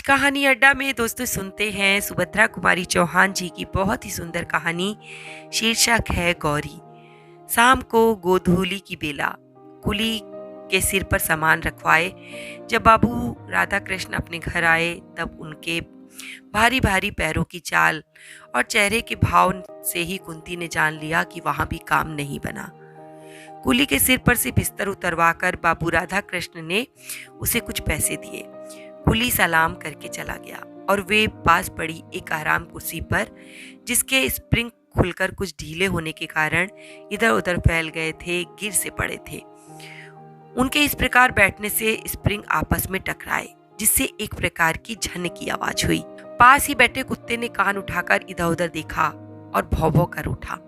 कहानी अड्डा में दोस्तों सुनते हैं सुभद्रा कुमारी चौहान जी की बहुत ही सुंदर कहानी। शीर्षक है गौरी। शाम को गोधूली की बेला कुली के सिर पर सामान रखवाए जब बाबू राधा कृष्ण अपने घर आए, तब उनके भारी भारी पैरों की चाल और चेहरे के भाव से ही कुंती ने जान लिया कि वहां भी काम नहीं बना। कुली के सिर पर से बिस्तर उतरवाकर बाबू राधा कृष्ण ने उसे कुछ पैसे दिए। कुली सलाम करके चला गया और वे पास पड़ी एक आराम कुर्सी पर, जिसके स्प्रिंग खुलकर कुछ ढीले होने के कारण इधर उधर फैल गए थे, गिर से पड़े थे। उनके इस प्रकार बैठने से स्प्रिंग आपस में टकराए, जिससे एक प्रकार की झन की आवाज हुई। पास ही बैठे कुत्ते ने कान उठाकर इधर उधर देखा और भौं भौं कर उठा।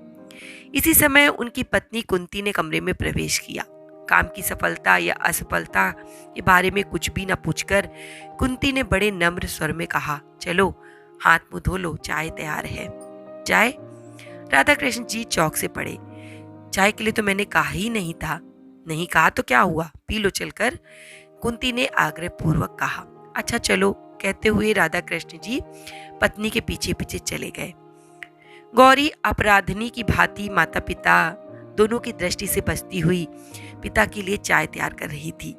इसी समय उनकी पत्नी कुंती ने कमरे में प्रवेश किया। काम की सफलता या असफलता के बारे में कुछ भी न पूछकर कुंती ने बड़े नम्र स्वर में कहा, चलो हाथ मुंह धो लो, चाय तैयार है। चाय? राधा कृष्ण जी चौक से पड़े। चाय के लिए तो मैंने कहा ही नहीं था। नहीं कहा तो क्या हुआ, पी लो चलकर, कुंती ने आग्रह पूर्वक कहा। अच्छा चलो, कहते हुए राधा कृष्ण जी पत्नी के पीछे पीछे चले गए। गौरी अपराधिनी की भांति माता पिता दोनों की दृष्टि से बचती हुई पिता के लिए चाय तैयार कर रही थी।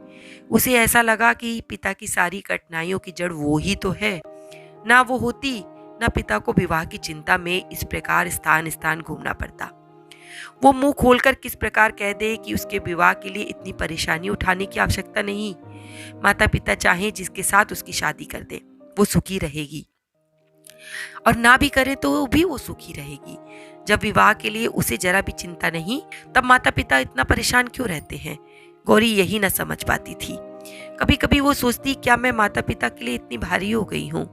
उसे ऐसा लगा कि पिता की सारी कठिनाइयों की जड़ वो ही तो है। ना वो होती, ना पिता को विवाह की चिंता में इस प्रकार स्थान स्थान घूमना पड़ता। वो मुंह खोलकर किस प्रकार कह दे कि उसके विवाह के लिए इतनी परेशानी उठाने की आवश्यकता नहीं। माता पिता चाहे जिसके साथ उसकी शादी कर दे, वो सुखी रहेगी, और ना भी करे तो भी वो सुखी रहेगी। जब विवाह के लिए उसे जरा भी चिंता नहीं, तब माता पिता इतना परेशान क्यों रहते हैं? गौरी यही न समझ पाती थी। कभी कभी वो सोचती, क्या मैं माता पिता के लिए इतनी भारी हो गई हूँ?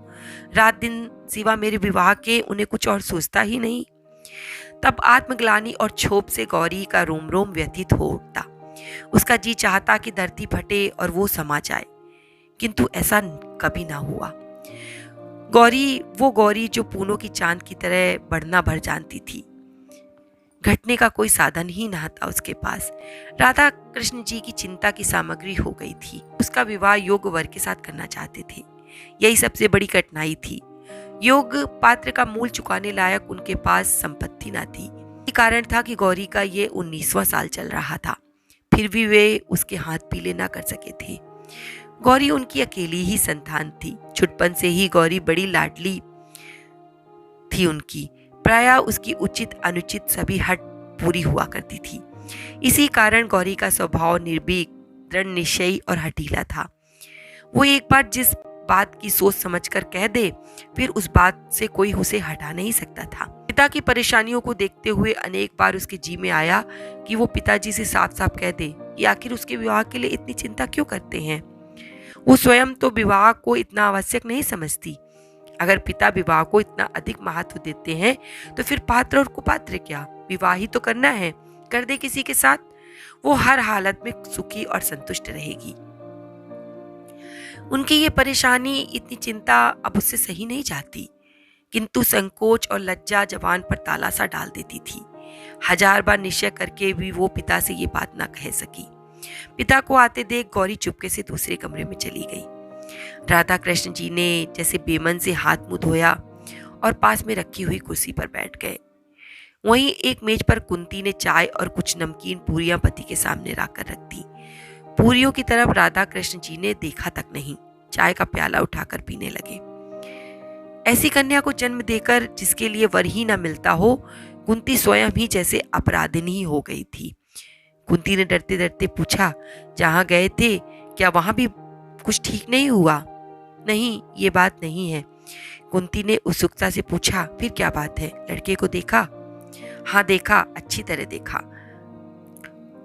रात दिन सिवा मेरे विवाह के उन्हें कुछ और सोचता ही नहीं। तब आत्मग्लानि और क्षोभ से गौरी का रोम रोम व्यथित हो उठता। उसका जी चाहता कि धरती फटे और वो समा जाए, किंतु ऐसा कभी ना हुआ। वो गौरी जो पूनों की चांद की तरह बढ़ना भर जानती थी, घटने का कोई साधन ही ना था उसके पास। राधा कृष्ण जी की चिंता की सामग्री हो गई थी। उसका विवाह योग्य वर के साथ करना चाहते थे, यही सबसे बड़ी कठिनाई थी। योग्य पात्र का मूल चुकाने लायक उनके पास संपत्ति ना थी। यही कारण था कि गौरी का ये 19वां साल चल रहा था, फिर भी वे उसके हाथ पीले ना कर सके थे। गौरी उनकी अकेली ही संतान थी। छुटपन से ही गौरी बड़ी लाडली थी उनकी। प्रायः उसकी उचित अनुचित सभी हट पूरी हुआ करती थी। इसी कारण गौरी का स्वभाव निर्भीक, दृढ़ निश्चयी और हठीला था। वो एक बार जिस बात की सोच समझकर कह दे, फिर उस बात से कोई उसे हटा नहीं सकता था। पिता की परेशानियों को देखते हुए अनेक बार उसके जी में आया कि वो पिताजी से साफ साफ कह दे कि आखिर उसके विवाह के लिए इतनी चिंता क्यों करते हैं। वो स्वयं तो विवाह को इतना आवश्यक नहीं समझती। अगर पिता विवाह को इतना अधिक महत्व देते हैं, तो फिर पात्र और कुपात्र क्या, विवाह ही तो करना है, कर दे किसी के साथ। वो हर हालत में सुखी और संतुष्ट रहेगी। उनकी ये परेशानी, इतनी चिंता अब उससे सही नहीं जाती, किंतु संकोच और लज्जा जबान पर ताला सा डाल देती थी। हजार बार निश्चय करके भी वो पिता से ये बात ना कह सकी। पिता को आते देख गौरी चुपके से दूसरे कमरे में चली गई। राधा कृष्ण जी ने जैसे बेमन से हाथ मुंह धोया और पास में रखी हुई कुर्सी पर बैठ गए। वहीं एक मेज पर कुंती ने चाय और कुछ नमकीन पूरियां पति के सामने रखकर रख दी। पूरियों की तरफ राधा कृष्ण जी ने देखा तक नहीं, चाय का प्याला उठाकर पीने लगे। ऐसी कन्या को जन्म देकर जिसके लिए वर ही न मिलता हो, कुंती स्वयं ही जैसे अपराधिनी हो गई थी। कुंती ने डरते डरते पूछा, जहां गए थे क्या वहां भी कुछ ठीक नहीं हुआ? नहीं, ये बात नहीं है। कुंती ने उत्सुकता से पूछा, फिर क्या बात है? लड़के को देखा? हाँ देखा, अच्छी तरह देखा,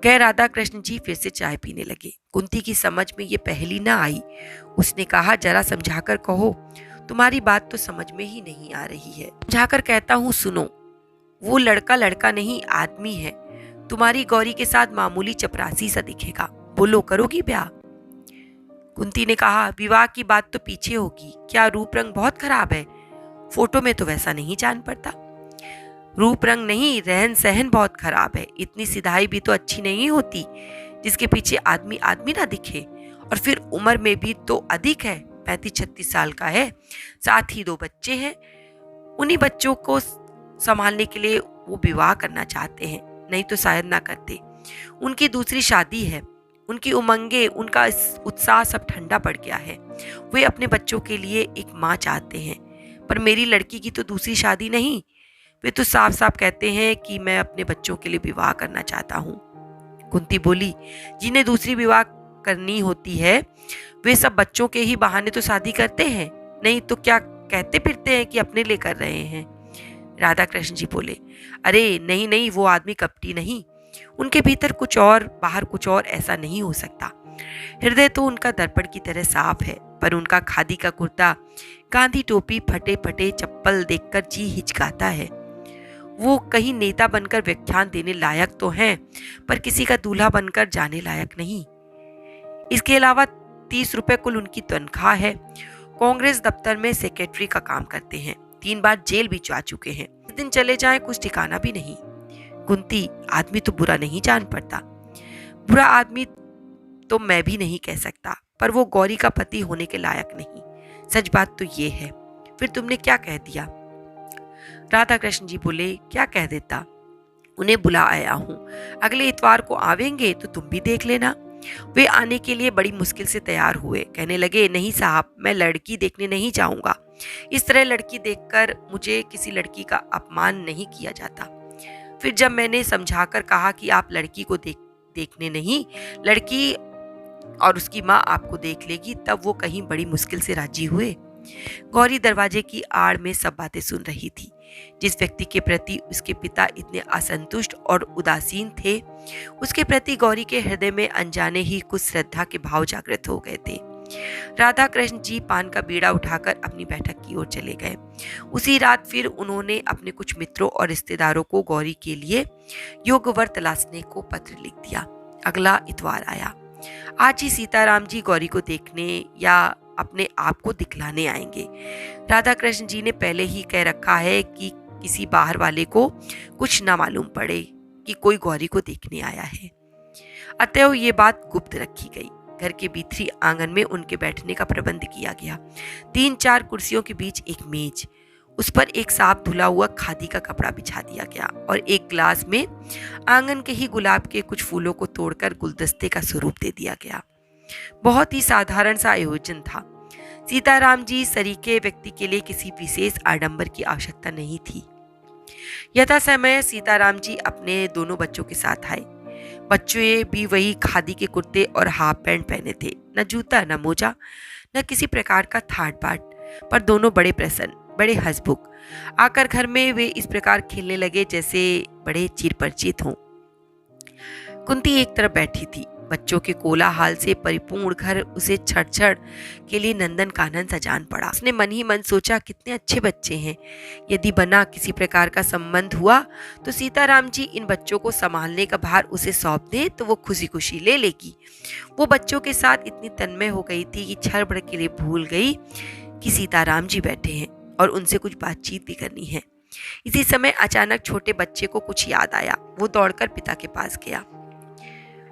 कह राधा कृष्ण जी फिर से चाय पीने लगे। कुंती की समझ में ये पहली ना आई। उसने कहा, जरा समझाकर कहो, तुम्हारी बात तो समझ में ही नहीं आ रही है। समझाकर कहता हूँ, सुनो। वो लड़का लड़का नहीं, आदमी है। तुम्हारी गौरी के साथ मामूली चपरासी सा दिखेगा। बोलो, करोगी ब्याह? कुंती ने कहा, विवाह की बात तो पीछे होगी। क्या रूप रंग बहुत खराब है? फोटो में तो वैसा नहीं जान पड़ता। रूप रंग नहीं, रहन सहन बहुत खराब है। इतनी सिधाई भी तो अच्छी नहीं होती जिसके पीछे आदमी आदमी ना दिखे, और फिर उम्र में भी तो अधिक है। 35-36 साल का है, साथ ही 2 बच्चे हैं। उन्हीं बच्चों को संभालने के लिए वो विवाह करना चाहते हैं, नहीं तो शायद ना करते। उनकी दूसरी शादी है। उनकी उमंगें, उनका उत्साह सब ठंडा पड़ गया है। वे अपने बच्चों के लिए एक माँ चाहते हैं, पर मेरी लड़की की तो दूसरी शादी नहीं। वे तो साफ साफ कहते हैं कि मैं अपने बच्चों के लिए विवाह करना चाहता हूँ। कुंती बोली, जिन्हें दूसरी विवाह करनी होती है वे सब बच्चों के ही बहाने तो शादी करते हैं, नहीं तो क्या कहते फिरते हैं कि अपने लिए कर रहे हैं। राधा कृष्ण जी बोले, अरे नहीं नहीं, वो आदमी कपटी नहीं। उनके भीतर कुछ और, बाहर कुछ और, ऐसा नहीं हो सकता। हृदय तो उनका दर्पण की तरह साफ है, पर उनका खादी का कुर्ता, गांधी टोपी, फटे फटे चप्पल देखकर जी हिचकाता है। वो कहीं नेता बनकर व्याख्यान देने लायक तो हैं, पर किसी का दूल्हा बनकर जाने लायक नहीं। इसके अलावा 30 रुपए कुल उनकी तनख्वाह है। कांग्रेस दफ्तर में सेक्रेटरी का काम करते हैं। 3 बार जेल भी जा चुके हैं। इस दिन चले जाएं कुछ ठिकाना भी नहीं। कुंती, आदमी तो बुरा नहीं जान पड़ता। बुरा आदमी तो मैं भी नहीं कह सकता, पर वो गौरी का पति होने के लायक नहीं। सच बात तो ये है। फिर तुमने क्या कह दिया? राधा कृष्ण जी बोले, क्या कह देता, उन्हें बुला आया हूँ। अगले इतवार को आवेंगे तो तुम भी देख लेना। वे आने के लिए बड़ी मुश्किल से तैयार हुए। कहने लगे, नहीं साहब, मैं लड़की देखने नहीं जाऊंगा। इस तरह लड़की देखकर मुझे किसी लड़की का अपमान नहीं किया जाता। फिर जब मैंने समझाकर कहा कि आप लड़की को देखने नहीं, लड़की और उसकी माँ आपको देख लेगी, तब वो कहीं बड़ी मुश्किल से राजी हुए। गौरी दरवाजे की आड़ में सब बातें सुन रही थी। जिस व्यक्ति के प्रति उसके पिता इतने असंतुष्ट और उदासीन थे, उसके प्रति गौरी के हृदय में अनजाने ही कुछ श्रद्धा के भाव जागृत हो गए थे। राधा कृष्ण जी पान का बीड़ा उठाकर अपनी बैठक की ओर चले गए। उसी रात फिर उन्होंने अपने कुछ मित्रों और रिश्तेदारों को गौरी के लिए योग्य वर तलाशने को पत्र लिख दिया। अगला इतवार आया। आज ही सीताराम जी गौरी को देखने या अपने आप को दिखलाने आएंगे। राधा कृष्ण जी ने पहले ही कह रखा है कि किसी बाहर वाले को कुछ ना मालूम पड़े कि कोई गौरी को देखने आया है। अतएव ये बात गुप्त रखी गई। घर के भीतरी आंगन में उनके बैठने का प्रबंध किया गया। 3-4 कुर्सियों के बीच एक मेज, उस पर एक साफ धुला हुआ खादी का कपड़ा बिछा दिया गया और एक ग्लास में आंगन के ही गुलाब के कुछ फूलों को तोड़कर गुलदस्ते का स्वरूप दे दिया गया। बहुत ही साधारण सा आयोजन था। सीताराम जी सरीखे व्यक्ति के लिए किसी विशेष आडंबर की आवश्यकता नहीं थी। यथा समय सीताराम जी अपने दोनों बच्चों के साथ आए। बच्चे भी वही खादी के कुर्ते और हाफ पैंट पहने थे। न जूता, न मोजा, न किसी प्रकार का थाट बाट, पर दोनों बड़े प्रसन्न, बड़े हंसमुख। आकर घर में वे इस प्रकार खेलने लगे जैसे बड़े चिर परिचित हों। कुंती एक तरफ बैठी थी। बच्चों के कोलाहल से परिपूर्ण घर उसे छड़ के लिए नंदन कानन सा जान पड़ा। उसने मन ही मन सोचा, कितने अच्छे बच्चे हैं। यदि बना किसी प्रकार का संबंध हुआ तो सीताराम जी इन बच्चों को संभालने का भार उसे सौंप दे तो वो खुशी खुशी ले लेगी। वो बच्चों के साथ इतनी तन्मय हो गई थी कि क्षण भर के लिए भूल गई कि सीताराम जी बैठे हैं और उनसे कुछ बातचीत भी करनी है। इसी समय अचानक छोटे बच्चे को कुछ याद आया। वो दौड़कर पिता के पास गया।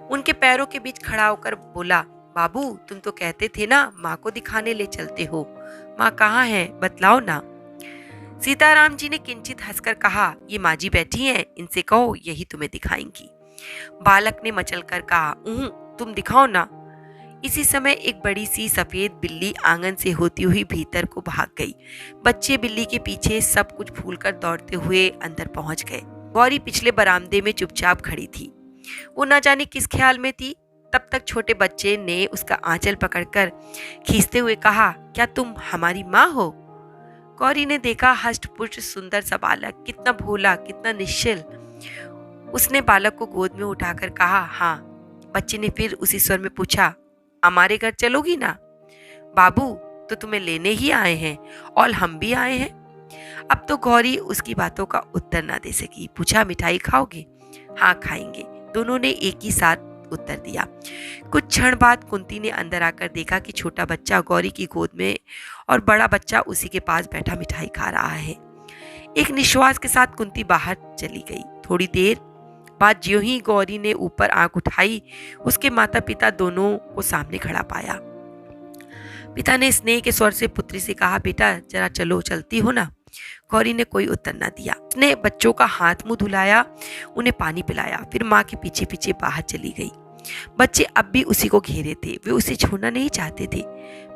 उनके पैरों के बीच खड़ा होकर बोला, बाबू, तुम तो कहते थे ना माँ को दिखाने ले चलते हो। माँ कहाँ है, बतलाओ ना। सीताराम जी ने किंचित हंसकर कहा, ये माँ जी बैठी हैं, इनसे कहो यही तुम्हें दिखाएंगी। बालक ने मचलकर कहा, तुम दिखाओ ना। इसी समय एक बड़ी सी सफेद बिल्ली आंगन से होती हुई भीतर को भाग गई। बच्चे बिल्ली के पीछे सब कुछ भूलकर दौड़ते हुए अंदर पहुंच गए। गौरी पिछले बरामदे में चुपचाप खड़ी थी। वो न जाने किस ख्याल में थी। तब तक छोटे बच्चे ने उसका आंचल पकड़कर खींचते हुए कहा, क्या तुम हमारी माँ हो? गौरी ने देखा हष्ट-पुष्ट सुंदर सा बालक, कितना भोला, कितना निश्चल। उसने बालक को गोद में उठाकर कहा, हाँ। बच्चे ने फिर उसी स्वर में पूछा, हमारे घर चलोगी ना? बाबू तो तुम्हें लेने ही आए हैं और हम भी आए हैं। अब तो गौरी उसकी बातों का उत्तर ना दे सकी। पूछा, मिठाई खाओगे? हाँ, खाएंगे, दोनों ने एक ही साथ उत्तर दिया। कुछ क्षण बाद कुंती ने अंदर आकर देखा कि छोटा बच्चा गौरी की गोद में और बड़ा बच्चा उसी के पास बैठा मिठाई खा रहा है। एक निश्वास के साथ कुंती बाहर चली गई। थोड़ी देर बाद ज्यों ही गौरी ने ऊपर आंख उठाई, उसके माता पिता दोनों को सामने खड़ा पाया। पिता ने स्नेह के स्वर से पुत्री से कहा, बेटा जरा चलो, चलती हो ना? गौरी ने कोई उत्तर न दिया। उसने बच्चों का हाथ मुंह धुलाया, उन्हें पानी पिलाया, फिर माँ के पीछे पीछे बाहर चली गई। बच्चे अब भी उसी को घेरे थे, वे उसे छोड़ना नहीं चाहते थे।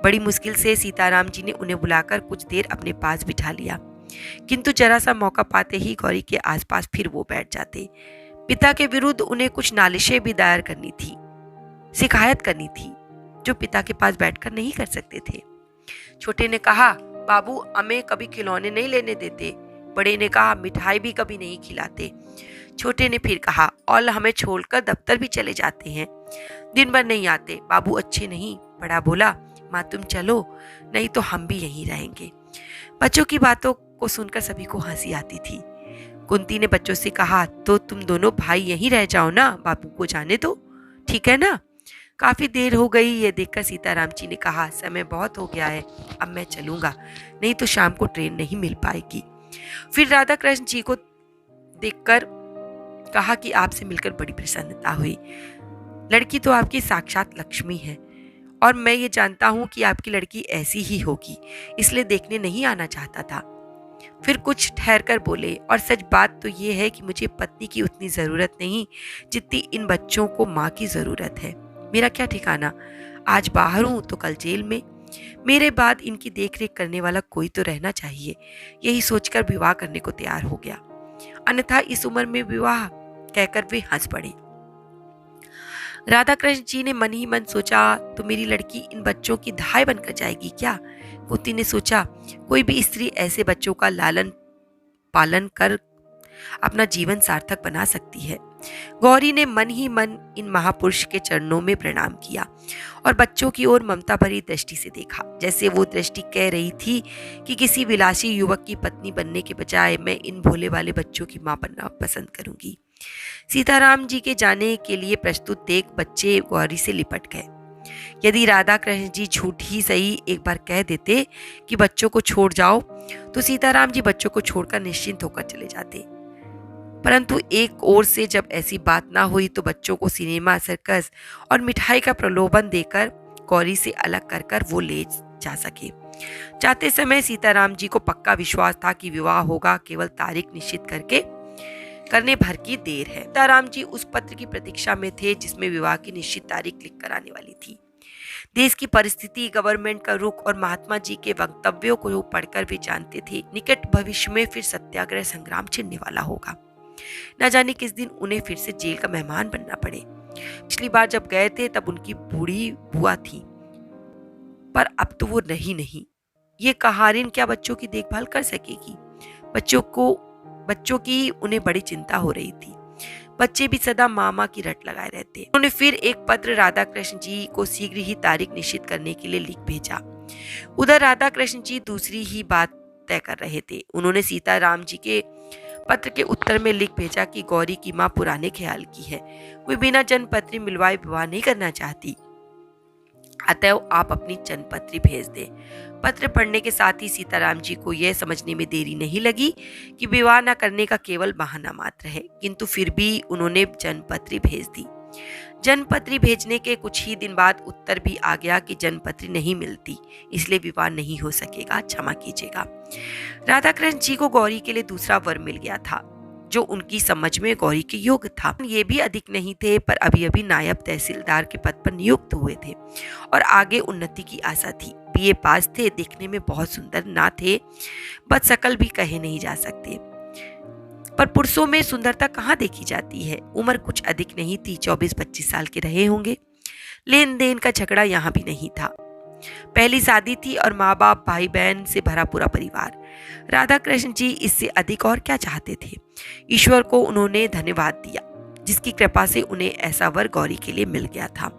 बड़ी मुश्किल से सीताराम जी ने उन्हें बुलाकर कुछ देर अपने पास बिठा लिया, किंतु जरा सा मौका पाते ही गौरी के आसपास फिर वो बैठ जाते। पिता के विरुद्ध उन्हें कुछ नालिशें भी दायर करनी थी, शिकायत करनी थी, जो पिता के पास बैठकर नहीं कर सकते थे। छोटे ने कहा, बाबू हमें कभी खिलौने नहीं लेने देते। बड़े ने कहा, मिठाई भी कभी नहीं खिलाते। छोटे ने फिर कहा, और हमें छोड़कर दफ्तर भी चले जाते हैं, दिन भर नहीं आते। बाबू अच्छे नहीं। बड़ा बोला, माँ तुम चलो, नहीं तो हम भी यहीं रहेंगे। बच्चों की बातों को सुनकर सभी को हंसी आती थी। कुंती ने बच्चों से कहा, तो तुम दोनों भाई यहीं रह जाओ ना, बाबू को जाने दो, ठीक है ना? काफी देर हो गई। ये देखकर सीताराम जी ने कहा, समय बहुत हो गया है, अब मैं चलूंगा, नहीं तो शाम को ट्रेन नहीं मिल पाएगी। फिर राधा कृष्ण जी को देखकर कहा कि आपसे मिलकर बड़ी प्रसन्नता हुई। लड़की तो आपकी साक्षात लक्ष्मी है, और मैं ये जानता हूं कि आपकी लड़की ऐसी ही होगी, इसलिए देखने नहीं आना चाहता था। फिर कुछ ठहर कर बोले, और सच बात तो ये है कि मुझे पत्नी की उतनी जरूरत नहीं जितनी इन बच्चों को माँ की जरूरत है। मेरा क्या ठिकाना, आज बाहर हूं तो कल जेल में। मेरे बाद इनकी देखरेख करने वाला कोई तो रहना चाहिए। यही सोचकर विवाह करने को तैयार हो गया, अन्यथा इस उम्र में विवाह कहकर वे हंस पड़े। राधा कृष्ण जी ने मन ही मन सोचा, तो मेरी लड़की इन बच्चों की धाय बनकर जाएगी क्या? कुंती ने सोचा, कोई भी स्त्री ऐसे बच्चों का लालन पालन कर अपना जीवन सार्थक बना सकती है। गौरी ने मन ही मन इन महापुरुष के चरणों में प्रणाम किया और बच्चों की ओर ममता भरी दृष्टि से देखा, जैसे वो दृष्टि कह रही थी कि किसी विलासी युवक की पत्नी बनने के बजाय मैं इन भोले वाले बच्चों की मां बनना पसंद करूंगी। सीताराम जी के जाने के लिए प्रस्तुत देख बच्चे गौरी से लिपट गए। यदि राधा कृष्ण जी झूठ ही सही एक बार कह देते कि बच्चों को छोड़ जाओ, तो सीताराम जी बच्चों को छोड़कर निश्चिंत होकर चले जाते। परंतु एक ओर से जब ऐसी बात ना हुई, तो बच्चों को सिनेमा, सर्कस और मिठाई का प्रलोभन देकर गौरी से अलग कर कर वो ले जा सके। जाते समय सीताराम जी को पक्का विश्वास था कि विवाह होगा, केवल तारीख निश्चित करने भर की देर है। सीताराम जी उस पत्र की प्रतीक्षा में थे जिसमें विवाह की निश्चित तारीख लिख कर आने वाली थी। देश की परिस्थिति, गवर्नमेंट का रुख और महात्मा जी के वक्तव्यों को पढ़कर वे जानते थे निकट भविष्य में फिर सत्याग्रह संग्राम छिड़ने वाला होगा। न जाने किस दिन उन्हें फिर से जेल का मेहमान बनना पड़े। पिछली बार जब गए थे तब उनकी बूढ़ी बुआ थी, पर अब तो वो नहीं। ये कहारिन क्या बच्चों की देखभाल कर सकेगी? बच्चों की उन्हें बड़ी चिंता हो रही थी। बच्चे भी सदा मामा की रट लगाए रहते। उन्होंने फिर एक पत्र राधा कृष्ण जी को शीघ्र ही तारीख निश्चित करने के लिए लिख भेजा। उधर राधा कृष्ण जी दूसरी ही बात तय कर रहे थे। उन्होंने सीताराम जी के पत्र के उत्तर में लिख भेजा कि गौरी की मां पुराने ख्याल की है, वे बिना जन्मपत्री मिलवाए विवाह नहीं करना चाहती, अतएव आप अपनी जन्मपत्री भेज दें। पत्र पढ़ने के साथ ही सीताराम जी को यह समझने में देरी नहीं लगी कि विवाह न करने का केवल बहाना मात्र है, किंतु फिर भी उन्होंने जन्मपत्री भेज दी। जन्मपत्री भेजने के कुछ ही दिन बाद उत्तर भी आ गया कि जन्मपत्री नहीं मिलती, इसलिए विवाह नहीं हो सकेगा, क्षमा कीजिएगा। राधा कृष्ण जी को गौरी के लिए दूसरा वर मिल गया था, जो उनकी समझ में गौरी के योग्य था। ये भी अधिक नहीं थे, पर अभी अभी नायब तहसीलदार के पद पर नियुक्त हुए थे और आगे उन्नति की आशा थी। बीए पास थे, दिखने में बहुत सुंदर ना थे, बदशक्ल भी कहे नहीं जा सकते, पर पुरुषों में सुंदरता कहाँ देखी जाती है। उम्र कुछ अधिक नहीं थी, 24-25 साल के रहे होंगे। लेन देन का झगड़ा यहाँ भी नहीं था। पहली शादी थी और माँ बाप, भाई बहन से भरा पूरा परिवार। राधा कृष्ण जी इससे अधिक और क्या चाहते थे? ईश्वर को उन्होंने धन्यवाद दिया, जिसकी कृपा से उन्हें ऐसा वर गौरी के लिए मिल गया था।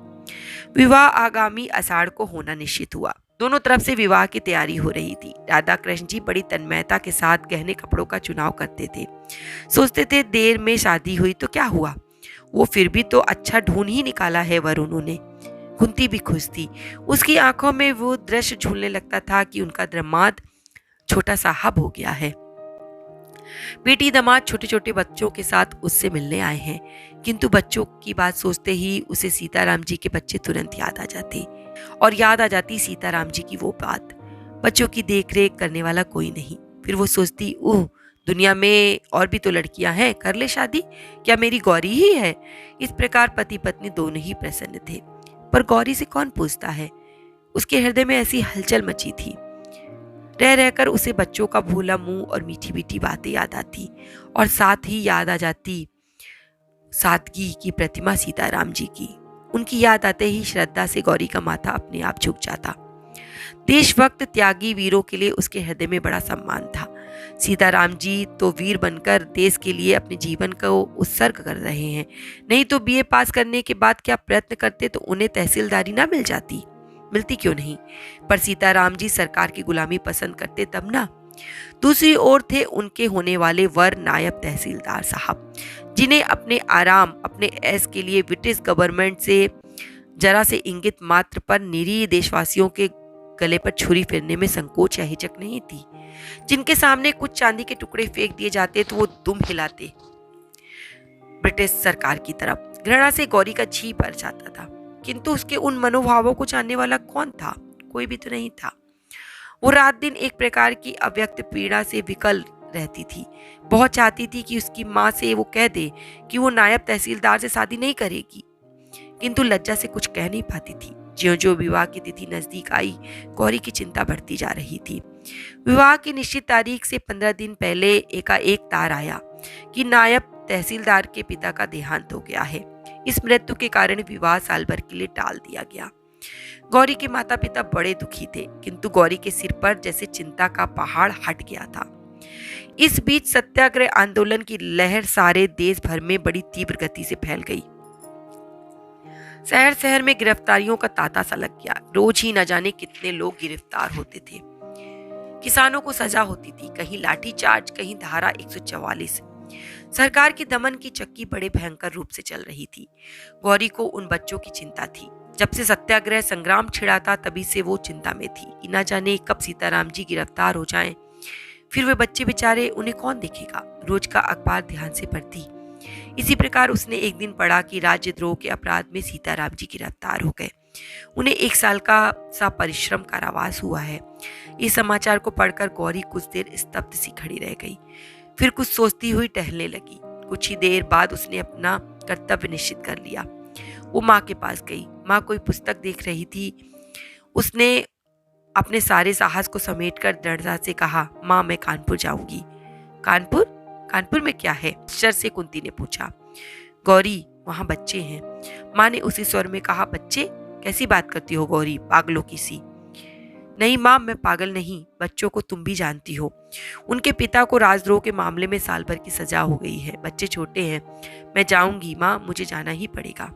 विवाह आगामी आषाढ़ को होना निश्चित हुआ। दोनों तरफ से विवाह की तैयारी हो रही थी। राधा कृष्ण जी बड़ी तन्मयता के साथ गहने कपड़ों का चुनाव करते थे। सोचते थे देर में शादी हुई तो क्या हुआ, वो फिर भी तो अच्छा ढूंढ ही निकाला है वर उन्होंने। कुंती भी खुश थी। उसकी आंखों में वो दृश्य झूलने लगता था कि उनका दामाद छोटा साहब हो गया है। बेटी दामाद छोटे छोटे बच्चों के साथ उससे मिलने आए हैं, किंतु बच्चों की बात सोचते ही उसे सीताराम जी के बच्चे तुरंत याद आ जाते। और याद आ जाती सीताराम जी की वो बात, बच्चों की देख रेख करने वाला कोई नहीं। फिर वो सोचती, ओह, दुनिया में और भी तो लड़कियां हैं, कर ले शादी, क्या मेरी गौरी ही है। इस प्रकार पति पत्नी दोनों ही प्रसन्न थे। पर गौरी से कौन पूछता है। उसके हृदय में ऐसी हलचल मची थी। रह रहकर उसे बच्चों का भोला मुंह और मीठी मीठी बातें याद आती, और साथ ही याद आ जाती सादगी की प्रतिमा सीताराम जी की। उनकी याद आते ही श्रद्धा से गौरी का माथा अपने आप झुक जाता। देशभक्त त्यागी वीरों के लिए उसके हृदय में बड़ा सम्मान था। सीताराम जी तो वीर बनकर देश के लिए अपने जीवन को उत्सर्ग कर रहे हैं। नहीं तो बीए पास करने के बाद क्या प्रयत्न करते तो उन्हें तहसीलदारी ना मिल जाती। मिलती क्यों नहीं, पर सीताराम जी सरकार की गुलामी पसंद करते तब ना। दूसरी ओर थे उनके होने वाले वर नायब तहसीलदार साहब, जिन्हें अपने आराम, अपने ऐश के लिए ब्रिटिश गवर्नमेंट से जरा से इंगित मात्र पर निरीह देशवासियों के गले पर छुरी फेरने में संकोच या हिचक नहीं थी। जिनके सामने कुछ चांदी के टुकड़े फेंक दिए जाते तो वो दुम हिलाते ब्रिटिश सरकार की तरफ। घृणा से गौरी का जी भर जाता था, किंतु उसके उन मनोभावों को जानने वाला कौन था। कोई भी तो नहीं था। वो रात दिन एक प्रकार की अव्यक्त पीड़ा से विकल रहती थी। बहुत चाहती थी कि उसकी माँ से वो कह दे कि वो नायब तहसीलदार से शादी नहीं करेगी, किंतु लज्जा से कुछ कह नहीं पाती थी। ज्यों ज्यों विवाह की तिथि नजदीक आई, गौरी की चिंता बढ़ती जा रही थी। विवाह की निश्चित तारीख से 15 दिन पहले एकाएक तार आया कि नायब तहसीलदार के पिता का देहांत हो गया है। इस मृत्यु के कारण विवाह साल भर के लिए टाल दिया गया। गौरी के माता पिता बड़े दुखी थे, किंतु गौरी के सिर पर जैसे चिंता का पहाड़ हट गया था। इस बीच सत्याग्रह आंदोलन की लहर सारे देश भर में बड़ी तीव्र गति से फैल गई। शहर शहर में गिरफ्तारियों का तांता सा लग गया। रोज ही न जाने कितने लोग गिरफ्तार होते थे। किसानों को सजा होती थी, कहीं लाठीचार्ज, कहीं धारा 144। सरकार की दमन की चक्की बड़े भयंकर रूप से चल रही थी। गौरी को उन बच्चों की चिंता थी। जब से सत्याग्रह संग्राम छिड़ा था तभी से वो चिंता में थी कि न जाने कब सीताराम जी गिरफ्तार हो जाएं। फिर वे बच्चे बेचारे, उन्हें कौन देखेगा। रोज का अखबार ध्यान से पढ़ती। इसी प्रकार उसने एक दिन पढ़ा कि राज्यद्रोह के अपराध में सीताराम जी गिरफ्तार हो गए। उन्हें 1 साल का सा परिश्रम कारावास हुआ है। इस समाचार को पढ़कर गौरी कुछ देर स्तब्ध सी खड़ी रह गई। फिर कुछ सोचती हुई टहलने लगी। कुछ ही देर बाद उसने अपना कर्तव्य निश्चित कर लिया। वो माँ के पास गई। माँ कोई पुस्तक देख रही थी। उसने अपने सारे साहस को समेटकर दृढ़ता से कहा, माँ मैं कानपुर जाऊंगी। कानपुर? कानपुर में क्या है? आश्चर्य से कुंती ने पूछा। गौरी, वहां बच्चे हैं। माँ ने उसी स्वर में कहा। बच्चे? कैसी बात करती हो गौरी, पागलों की सी। नहीं माँ, मैं पागल नहीं। बच्चों को तुम भी जानती हो। उनके पिता को राजद्रोह के मामले में साल भर की सजा हो गई है। बच्चे छोटे हैं। मैं जाऊंगी माँ, मुझे जाना ही पड़ेगा।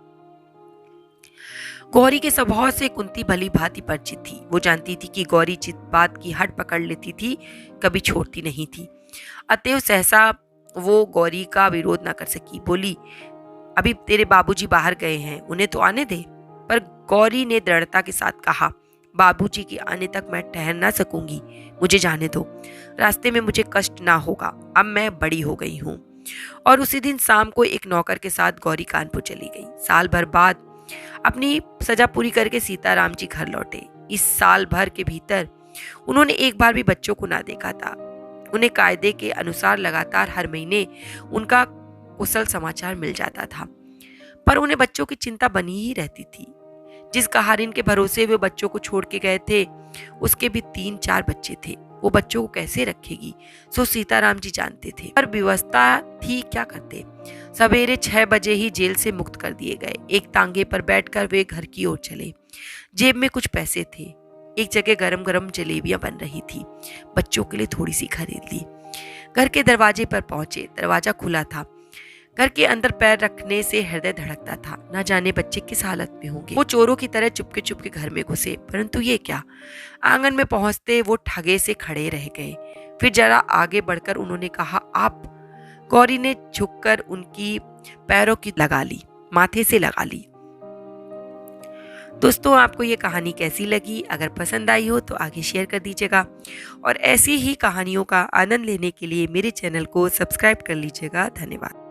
गौरी के स्वभाव से कुंती भली भांति परिचित थी। वो जानती थी कि गौरी जिस बात की हट पकड़ लेती थी कभी छोड़ती नहीं थी। अतएव सहसा वो गौरी का विरोध न कर सकी। बोली, अभी तेरे बाबूजी बाहर गए हैं, उन्हें तो आने दे। पर गौरी ने दृढ़ता के साथ कहा, बाबूजी के आने तक मैं ठहर ना सकूंगी, मुझे जाने दो। रास्ते में मुझे कष्ट ना होगा, अब मैं बड़ी हो गई हूँ। और उसी दिन शाम को एक नौकर के साथ गौरी कानपुर चली गई। साल भर बाद अपनी सजा पूरी करके सीताराम जी घर लौटे। इस साल भर के भीतर उन्होंने एक बार भी बच्चों को ना देखा था। उन्हें कायदे के अनुसार लगातार हर महीने उनका कुशल समाचार मिल जाता था, पर उन्हें बच्चों की चिंता बनी ही रहती थी। जिस कहारिन के भरोसे वे बच्चों को छोड़ के गए थे, उसके भी 3-4 बच्चे थे। वो बच्चों को कैसे रखेगी, सो सीताराम जी जानते थे। पर व्यवस्था थी, क्या करते। सवेरे 6 बजे ही जेल से मुक्त कर दिए गए। एक तांगे पर बैठकर वे घर की ओर चले। जेब में कुछ पैसे थे। एक जगह गरम गरम जलेबियां बन रही थी। बच्चों के लिए थोड़ी सी खरीद ली। घर के दरवाजे पर पहुंचे। दरवाजा खुला था। घर के अंदर पैर रखने से हृदय धड़कता था। न जाने बच्चे किस हालत में होंगे। वो चोरों की तरह चुपके चुपके घर में घुसे, परंतु ये क्या। आंगन में पहुंचते वो ठगे से खड़े रह गए। फिर जरा आगे बढ़कर उन्होंने कहा, आप। गौरी ने झुककर उनकी पैरों की लगा ली, माथे से लगा ली। दोस्तों, आपको ये कहानी कैसी लगी? अगर पसंद आई हो तो आगे शेयर कर दीजिएगा, और ऐसी ही कहानियों का आनंद लेने के लिए मेरे चैनल को सब्सक्राइब कर लीजिएगा। धन्यवाद।